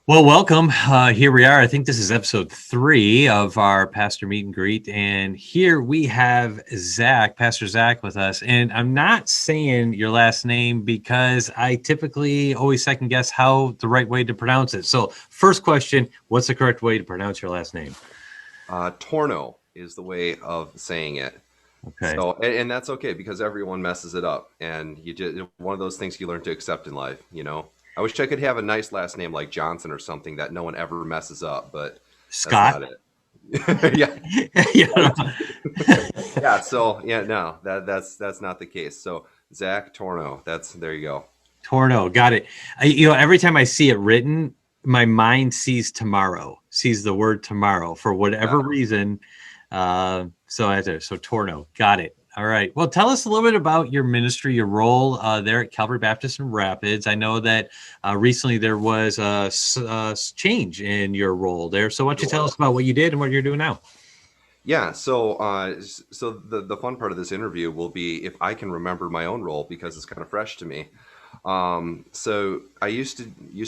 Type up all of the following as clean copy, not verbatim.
Well, welcome. Here we are. I think this is episode 3 of our pastor meet and greet. And here we have Zach, Pastor Zach, with us. And I'm not saying your last name because I typically always second guess how the right way to pronounce it. So, first question, what's the correct way to pronounce your last name? Tornow is the way of saying it. Okay. So, and that's okay because everyone messes it up, and you just one of those things you learn to accept in life. I wish I could have a nice last name like Johnson or something that no one ever messes up, but that's Scott? not it. Yeah, Yeah. right. Yeah. So, yeah, no, that's not the case. So, Zach Tornow. There you go. Torno, got it. Every time I see it written, my mind sees tomorrow, sees the word tomorrow for whatever Yeah. reason. So Torno, got it. All right. Well, tell us a little bit about your ministry, your role there at Calvary Baptist in Rapids. I know that recently there was a change in your role there. So why don't you Sure. tell us about what you did and what you're doing now? Yeah, so the fun part of this interview will be if I can remember my own role because it's kind of fresh to me. So I used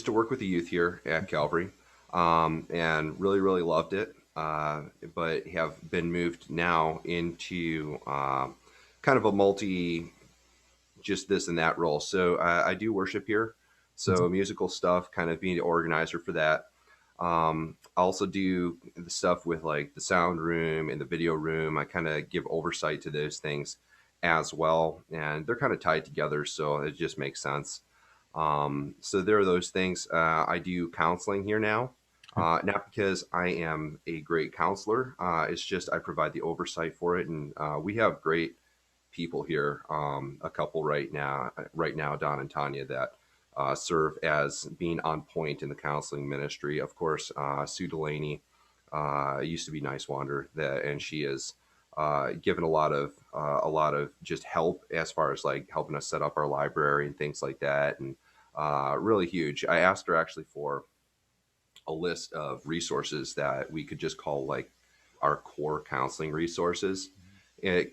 to work with the youth here at Calvary, and really loved it. But have been moved now into kind of a multi just this and that role. So I do worship here, so musical stuff, kind of being the organizer for that. I also do the stuff with like the sound room and the video room. I kind of give oversight to those things as well, and they're kind of tied together, so it just makes sense. So there are those things. I do counseling here now, not because I am a great counselor. It's just I provide the oversight for it, and we have great people here. A couple right now, Don and Tanya, that serve as being on point in the counseling ministry. Of course, Sue Delaney used to be Nice Wander, and she is given a lot of just help as far as like helping us set up our library and things like that, and really huge. I asked her actually for a list of resources that we could just call like our core counseling resources,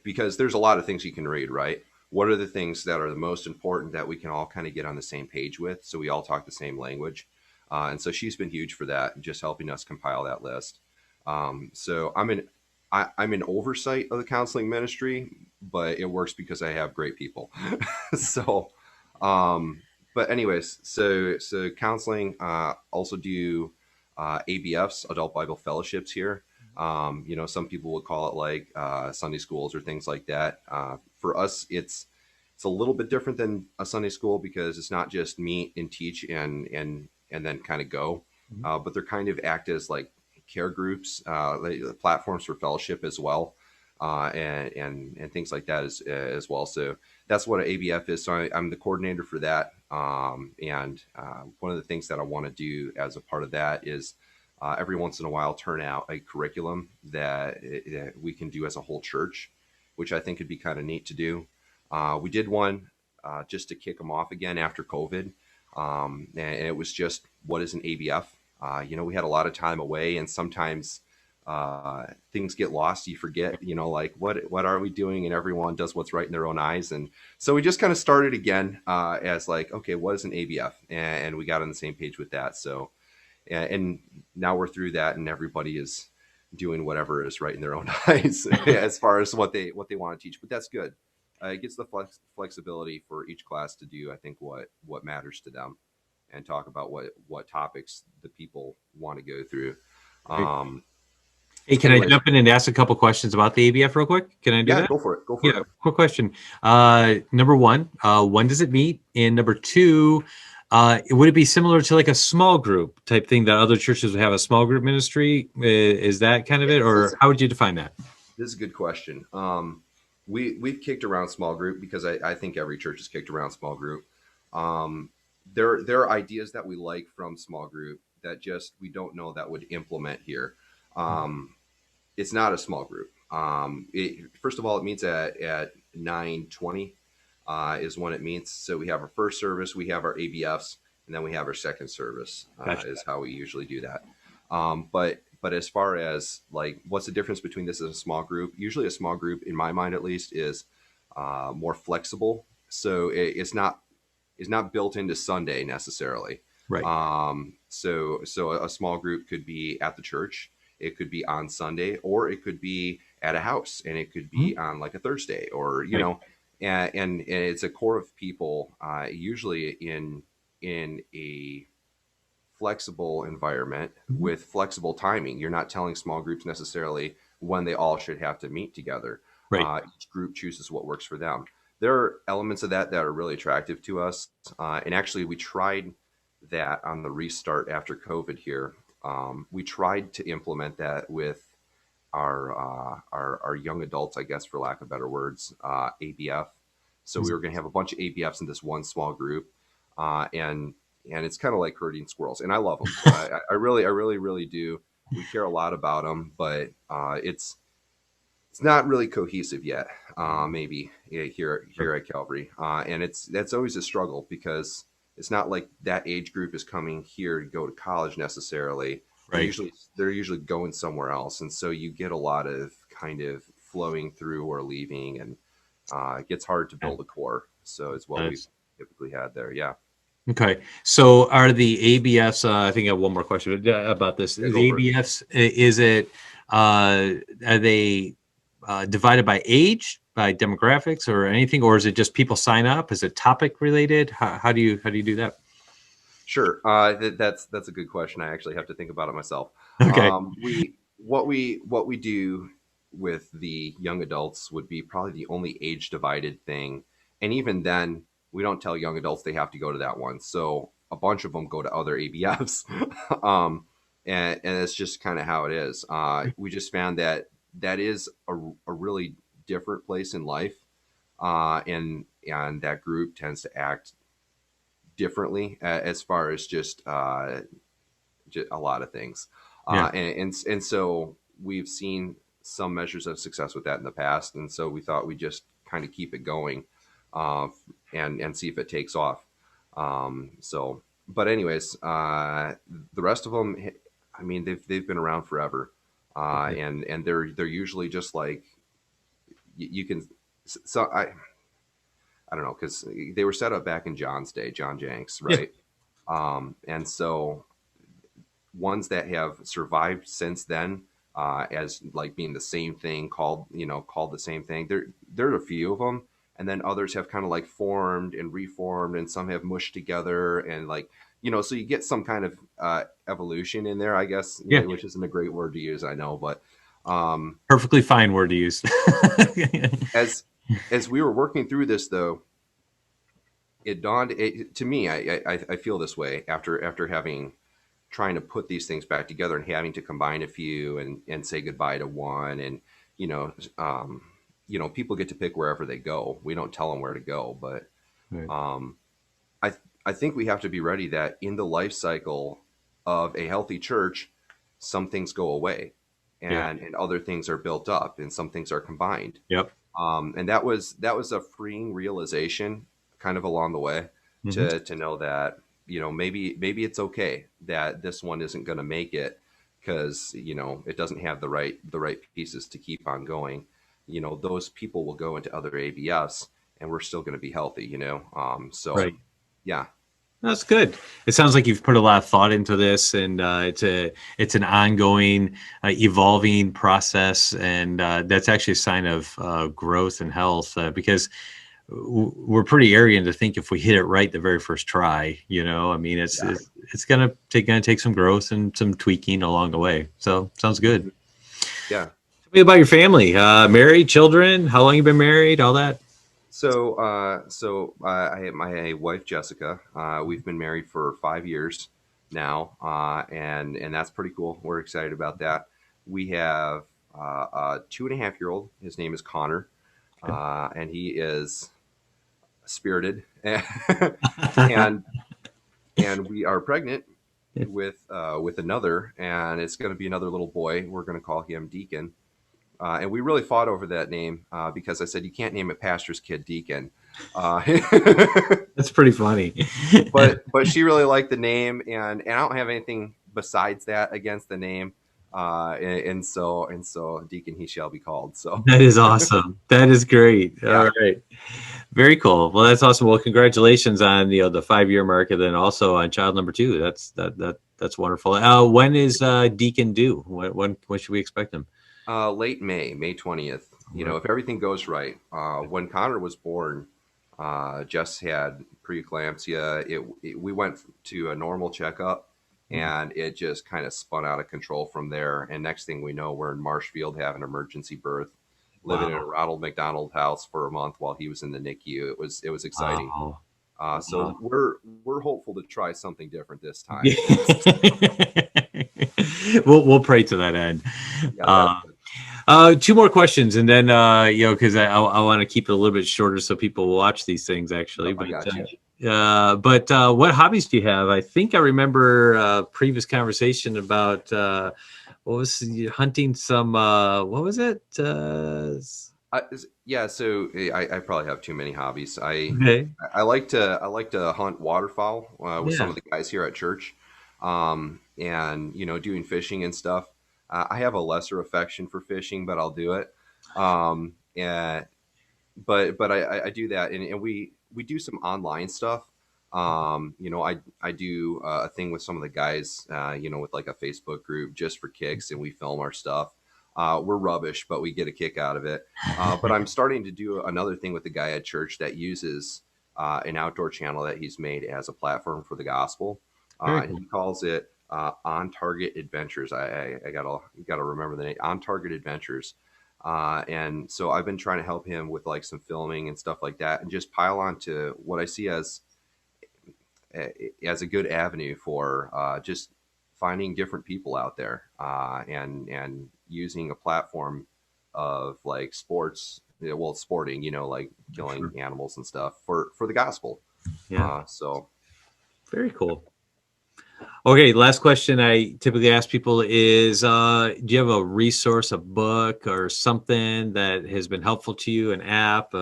because there's a lot of things you can read, right? What are the things that are the most important that we can all kind of get on the same page with, so we all talk the same language? And so she's been huge for that, just helping us compile that list. So I'm in oversight of the counseling ministry, but it works because I have great people. So, um, but anyways, so counseling. Also do ABFs, Adult Bible Fellowships here. Some people would call it like Sunday schools or things like that. For us, it's a little bit different than a Sunday school because it's not just meet and teach and then kind of go, Mhm. but they're kind of act as like care groups, platforms for fellowship as well, and things like that as well. So that's what an ABF is. So I'm the coordinator for that. And one of the things that I want to do as a part of that is every once in a while turn out a curriculum that we can do as a whole church, which I think would be kind of neat to do. We did one just to kick them off again after COVID, and it was just what is an ABF. We had a lot of time away, and sometimes things get lost. You forget, like what are we doing, and everyone does what's right in their own eyes. And so we just kind of started again as like, okay, what is an ABF, and we got on the same page with that. So, and now we're through that, and everybody is doing whatever is right in their own eyes as far as what they want to teach. But that's good. It gets the flexibility for each class to do, I think, what matters to them, and talk about what topics the people want to go through. Great. Um, Hey, can I anyways, jump in and ask a couple questions about the ABF real quick? Can I do yeah, that? go for it. Go for it. Yeah, quick question. Number one, when does it meet? And number two, would it be similar to like a small group type thing that other churches would have a small group ministry? Is that kind of Yeah, it, this or is how would you define that? this is a good question. We've kicked around small group because I think every church has kicked around small group. Um, there are ideas that we like from small group that just we don't know that would implement here. Um, it's not a small group. First of all, it meets at 9:20 is when it meets. So we have our first service, we have our ABFs, and then we have our second service Gotcha. is how we usually do that. But as far as like what's the difference between this and a small group? Usually, a small group, in my mind at least, is more flexible. So it's not built into Sunday necessarily. Right. So a small group could be at the church, it could be on Sunday, or it could be at a house, and it could Mhm. be on like a Thursday, or Right. and it's a core of people, usually in a flexible environment Mhm. with flexible timing. You're not telling small groups necessarily when they all should have to meet together. Right. Each group chooses what works for them. There are elements of that that are really attractive to us. And actually, we tried that on the restart after COVID here. We tried to implement that with our young adults, I guess, for lack of better words, ABF. So we were going to have a bunch of ABFs in this one small group, and it's kind of like herding squirrels. And I love them. I really do. We care a lot about them, but it's not really cohesive yet. Maybe here at Calvary, and that's always a struggle because it's not like that age group is coming here to go to college necessarily. Right. They're usually going somewhere else, and so you get a lot of kind of flowing through or leaving, and it gets hard to Yeah. build a core. So it's what we've Nice. typically had there. Yeah, Okay. So are the ABFs, I think I have one more question about this. yeah, go The for it. ABFs, is it, are they divided by age, by demographics or anything, or is it just people sign up? Is it topic related? How do you do that? Sure. That's a good question. I actually have to think about it myself. Okay. What we do with the young adults would be probably the only age divided thing, and even then, we don't tell young adults they have to go to that one. So a bunch of them go to other ABFs, and it's just kind of how it is. We just found that that is a really different place in life, and that group tends to act differently as far as just a lot of things. Yeah. And so we've seen some measures of success with that in the past, and so we thought we'd just kind of keep it going, uh, and see if it takes off. But anyways, the rest of them, I mean, they've been around forever, Okay. and they're usually just like you can. So I don't know, because they were set up back in John's day, John Jenks, Yeah. right? And so ones that have survived since then, as like being the same thing, called the same thing. There are a few of them, and then others have kind of like formed and reformed, and some have mushed together, and like so you get some kind of evolution in there, I guess, Yeah. which isn't a great word to use, I know, but um, Perfectly fine word to use. as as we were working through this, though, to me, I feel this way after having trying to put these things back together and having to combine a few and say goodbye to one, and you know um, people get to pick wherever they go. We don't tell them where to go, but Right. um, I I think we have to be ready that in the life cycle of a healthy church, some things go away, Yeah. and other things are built up, and some things are combined. Yep. And that was a freeing realization, kind of along the way, Hmm. to know that maybe it's okay that this one isn't going to make it because it doesn't have the right pieces to keep on going. Those people will go into other ABFs, and we're still going to be healthy. So Right. yeah, That's good. It sounds like you've put a lot of thought into this, and it's an ongoing, evolving process, and that's actually a sign of growth and health. Because we're pretty arrogant to think if we hit it right the very first try. I mean, it's yeah. it's gonna take some growth and some tweaking along the way. So sounds good. Mhm. Yeah. Tell me about your family. Married, children. How long you been married? All that. I have my wife Jessica. We've been married for 5 years now, and that's pretty cool. We're excited about that. We have a 2.5-year-old. His name is Connor, Okay. and he is spirited, and we are pregnant with another, and it's going to be another little boy. We're going to call him Deacon. And we really fought over that name because I said you can't name a pastor's kid Deacon, uh, That's pretty funny. but she really liked the name, and I don't have anything besides that against the name, and so Deacon he shall be called. So That is awesome. That is great. All yeah, right. Very cool. Well, that's awesome. Well, congratulations on the 5-year mark, and then also on child number two. That's That's wonderful. When is Deacon due? When should we expect him? Late May, May 20th. You know, Right. if everything goes right. When Connor was born, Jess had preeclampsia. We went to a normal checkup, Mhm. and it just kind of spun out of control from there. And next thing we know, we're in Marshfield having an emergency birth, living in a Wow. Ronald McDonald house for a month while he was in the NICU. It was exciting. Wow. So Wow. we're hopeful to try something different this time. Yeah. We'll pray to that end. Yeah, that's Uh, good. Two more questions, and then because I want to keep it a little bit shorter so people will watch these things actually. Yep, I got you. But what hobbies do you have? I think I remember previous conversation about what was hunting some what was it? Yeah, so I probably have too many hobbies. Okay. I like to hunt waterfowl with some Yeah. of the guys here at church, and doing fishing and stuff. I have a lesser affection for fishing, but I'll do it. And but I do that, and we do some online stuff. I do a thing with some of the guys, with like a Facebook group just for kicks, and we film our stuff. We're rubbish, but we get a kick out of it. But I'm starting to do another thing with the guy at church that uses an outdoor channel that he's made as a platform for the gospel. Very And cool. he calls it On Target Adventures. I gotta remember the name. On Target Adventures. And so I've been trying to help him with like some filming and stuff like that, and just pile on to what I see as a good avenue for just finding different people out there, and using a platform of like sports, well, sporting, like killing Sure. animals and stuff for the gospel. Yeah. So Very cool. Okay, last question I typically ask people is do you have a resource, a book, or something that has been helpful to you, an app,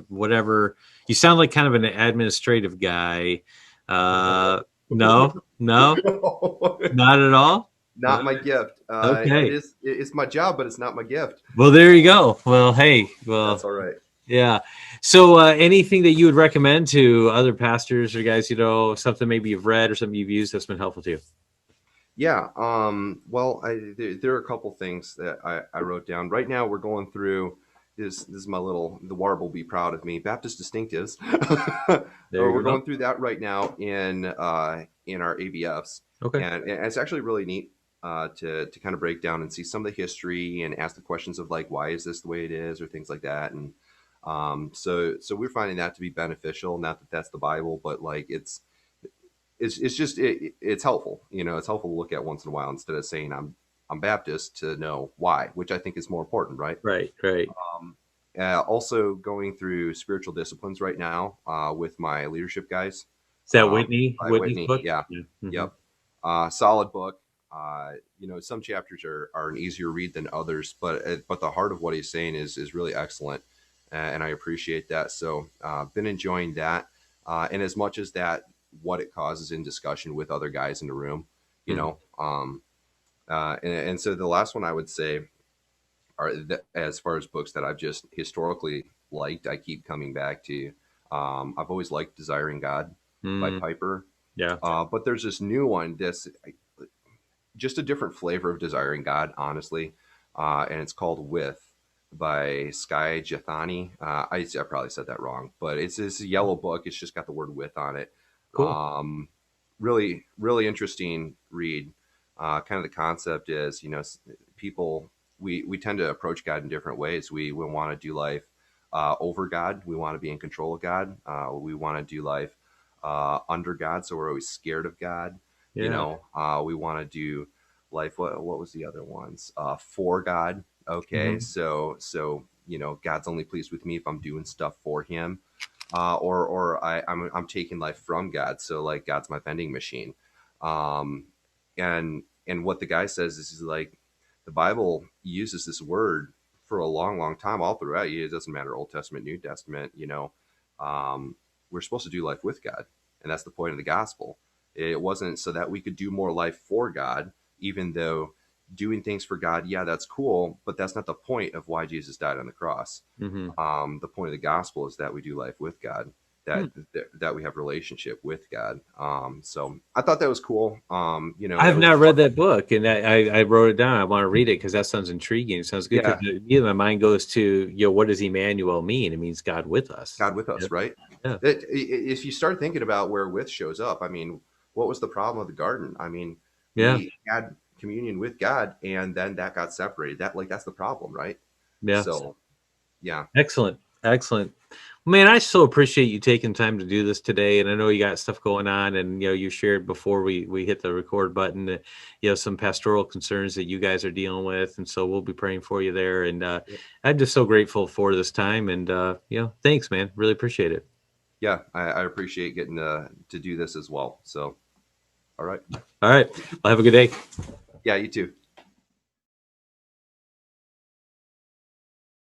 whatever? You sound like kind of an administrative guy. Uh, no, no, not at all. not my gift. It Okay. is. It's my job, but it's not my gift. Well, there you go. Well, hey, That's well, all right. yeah. So, anything that you would recommend to other pastors or guys, something maybe you've read or something you've used that's been helpful to you? Yeah. Well, there are a couple things that I wrote down. Right now, we're going through this. This is my little. The WARB will be proud of me. Baptist Distinctives. There We're you go. going through that right now in our ABFs, Okay. and it's actually really neat to kind of break down and see some of the history and ask the questions of like why is this the way it is or things like that. And so we're finding that to be beneficial. Not that that's the Bible, but like it's just it's helpful. It's helpful to look at once in a while instead of saying I'm Baptist to know why, which I think is more important, right? Right. Right. Um, Also going through spiritual disciplines right now with my leadership guys. Is that Um, Whitney? by Whitney's Whitney, book? yeah, Yeah. Hmm. yep, solid book. Some chapters are an easier read than others, but the heart of what he's saying is really excellent, and I appreciate that. So, been enjoying that, and as much as that, what it causes in discussion with other guys in the room, you Hmm. know. And so the last one I would say as far as books that I've just historically liked, I keep coming back to. I've always liked Desiring God by Hmm. Piper, Yeah. but there's this new one that's just a different flavor of Desiring God, honestly, and it's called With by Sky Jathani. I probably said that wrong, but it's this yellow book. It's just got the word "with" on it. Cool. Um, Really, really interesting read. Kind of the concept is, people we tend to approach God in different ways. We want to do life over God. We want to be in control of God. We want to do life under God, so we're always scared of God. Yeah. We want to do life. What was the other ones? For God. Okay, Hmm. so God's only pleased with me if I'm doing stuff for Him, or I'm taking life from God. So like God's my vending machine. Um, and what the guy says is he's like, the Bible uses this word for a long, long time all throughout. It doesn't matter Old Testament, New Testament. Um, we're supposed to do life with God, and that's the point of the gospel. It wasn't so that we could do more life for God, even though doing things for God, yeah, that's cool, but that's not the point of why Jesus died on the cross. Hmm. The point of the gospel is that we do life with God, Hmm. that we have relationship with God. So I thought that was cool. I It have was not read that book, and I wrote it down. I want to read it because that sounds intriguing. It sounds good because yeah, my mind goes to, what does Emmanuel mean? It means God with us. God with Yep. us, right? Yeah. If you start thinking about where with shows up, I mean, what was the problem of the garden? I mean, Yeah. we had communion with God, and then that got separated. That's the problem, right? Yeah. So yeah, Excellent. Excellent. Man, I so appreciate you taking time to do this today. And I know you got stuff going on, and you shared before we hit the record button, some pastoral concerns that you guys are dealing with. And so we'll be praying for you there. And I'm just so grateful for this time. And thanks, man. Really appreciate it. yeah, I appreciate getting to do this as well. So all right, All right. Well, have a good day. yeah, you too.